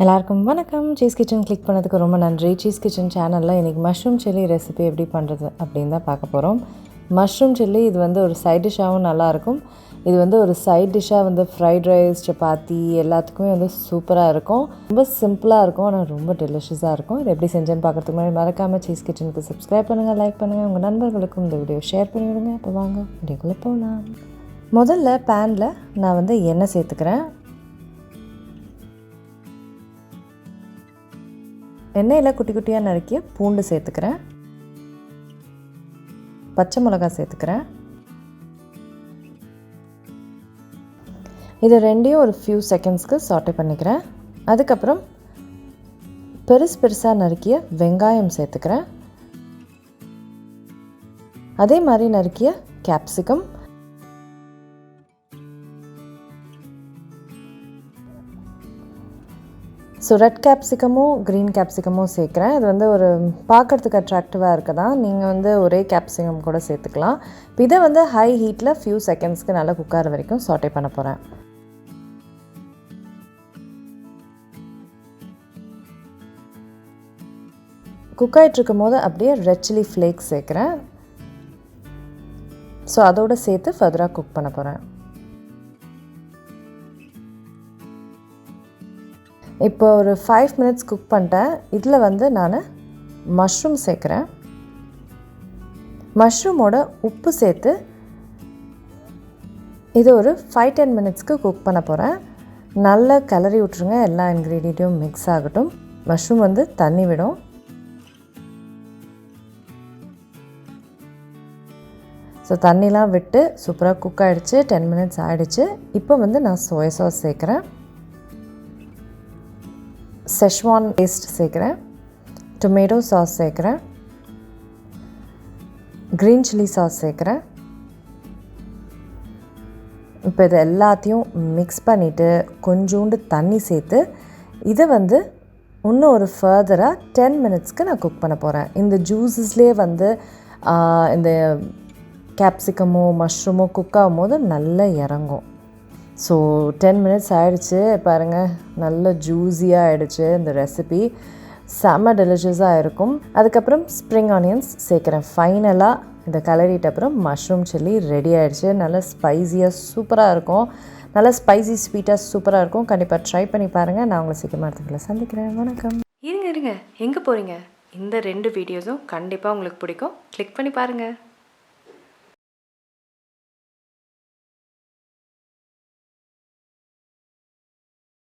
எல்லாருக்கும் வணக்கம். Cheese kitchen click பண்ணதுக்கு ரொம்ப நன்றி. சீஸ் கிச்சன் சேனலில் இன்றைக்கி மஷ்ரூம் சில்லி ரெசிபி எப்படி பண்ணுறது அப்படின்னு தான் பார்க்க போகிறோம். மஷ்ரூம் சில்லி இது வந்து ஒரு சைட் டிஷ்ஷாகவும் நல்லாயிருக்கும். இது வந்து ஒரு சைட் டிஷ்ஷாக வந்து ஃப்ரைட் ரைஸ், சப்பாத்தி எல்லாத்துக்குமே வந்து சூப்பராக இருக்கும். ரொம்ப சிம்பிளாக இருக்கும், ஆனால் ரொம்ப டெலிஷியஸாக இருக்கும். இது எப்படி செஞ்சேன்னு பார்க்குறதுக்கு முன்னாடி மறக்காமல் சீஸ் கிச்சனுக்கு சப்ஸ்கிரைப் பண்ணுங்கள், லைக் பண்ணுங்கள், உங்கள் நண்பர்களுக்கும் இந்த வீடியோ ஷேர் பண்ணி விடுங்க. இப்போ வாங்க வீடியோக்குள்ளே போகலாம். முதல்ல பேனில் நான் வந்து எண்ணெய் சேர்த்துக்கிறேன். எண்ணெயில் குட்டி குட்டியாக நறுக்கிய பூண்டு சேர்த்துக்கிறேன். பச்சை மிளகாய் சேர்த்துக்கிறேன். இது ரெண்டையும் ஒரு ஃபியூ செகண்ட்ஸ்க்கு சாட்டே பண்ணிக்கிறேன். அதுக்கப்புறம் பெருசாக நறுக்கிய வெங்காயம் சேர்த்துக்கிறேன். அதே மாதிரி நறுக்கிய கேப்சிகம், ஸோ ரெட் கேப்சிகமும் க்ரீன் கேப்சிகமும் சேர்க்குறேன். இது வந்து ஒரு பார்க்குறதுக்கு அட்ராக்டிவாக இருக்குதான். நீங்கள் வந்து ஒரே கேப்சிகம் கூட சேர்த்துக்கலாம். இப்போ இதை வந்து ஹை ஹீட்டில் ஃபியூ செகண்ட்ஸ்க்கு நல்லா குக்கார வரைக்கும் சாட்டே பண்ண போகிறேன். குக் ஆகிட்டு இருக்கும் போது அப்படியே ரெட் சில்லி ஃப்ளேக்ஸ் சேர்க்குறேன். ஸோ அதோடு சேர்த்து ஃபர்தராக குக் பண்ண போகிறேன். இப்போ ஒரு 5 மினிட்ஸ் குக் பண்ணிட்டேன். இதில் வந்து நான் மஷ்ரூம் சேர்க்குறேன். மஷ்ரூமோட உப்பு சேர்த்து இது ஒரு 5-10 மினிட்ஸ்க்கு குக் பண்ண போகிறேன். நல்லா கிளறி விட்ருங்க. எல்லா இன்க்ரீடியண்ட்டும் மிக்ஸ் ஆகட்டும். மஷ்ரூம் வந்து தண்ணி விடும். ஸோ தண்ணிலாம் விட்டு சூப்பராக குக் ஆகிடுச்சு. 10 மினிட்ஸ் ஆகிடுச்சு. இப்போ வந்து நான் சோயா சாஸ் சேர்க்குறேன். செஷ்வான் பேஸ்ட் சேர்க்குறேன். டொமேட்டோ சாஸ் சேர்க்குறேன். க்ரீன் சில்லி சாஸ் சேர்க்குறேன். இப்போ இது எல்லாத்தையும் மிக்ஸ் பண்ணிவிட்டு கொஞ்சோண்டு தண்ணி சேர்த்து இதை வந்து இன்னும் ஒரு ஃபர்தராக 10 மினிட்ஸ்க்கு நான் குக் பண்ண போகிறேன். இந்த ஜூஸஸ்லேயே வந்து இந்த கேப்சிகமோ மஷ்ரூமோ குக் ஆகும் போது நல்லா இறங்கும். ஸோ 10 மினிட்ஸ் ஆகிடுச்சு. பாருங்கள், நல்ல ஜூஸியாக ஆகிடுச்சு. இந்த ரெசிபி செம்ம டெலிஷியஸாக இருக்கும். அதுக்கப்புறம் ஸ்ப்ரிங் ஆனியன்ஸ் சேர்க்குறேன். ஃபைனலாக இதை கலரிட்ட அப்புறம் மஷ்ரூம் சில்லி ரெடி ஆகிடுச்சு. நல்லா ஸ்பைஸியாக சூப்பராக இருக்கும். நல்லா ஸ்பைசி ஸ்வீட்டாக சூப்பராக இருக்கும். கண்டிப்பாக ட்ரை பண்ணி பாருங்கள். நான் உங்களை சீக்கிரமாக இடத்துல சந்திக்கிறேன். வணக்கம். இருங்க எங்கே போகிறீங்க? இந்த 2 வீடியோஸும் கண்டிப்பாக உங்களுக்கு பிடிக்கும். கிளிக் பண்ணி பாருங்கள்.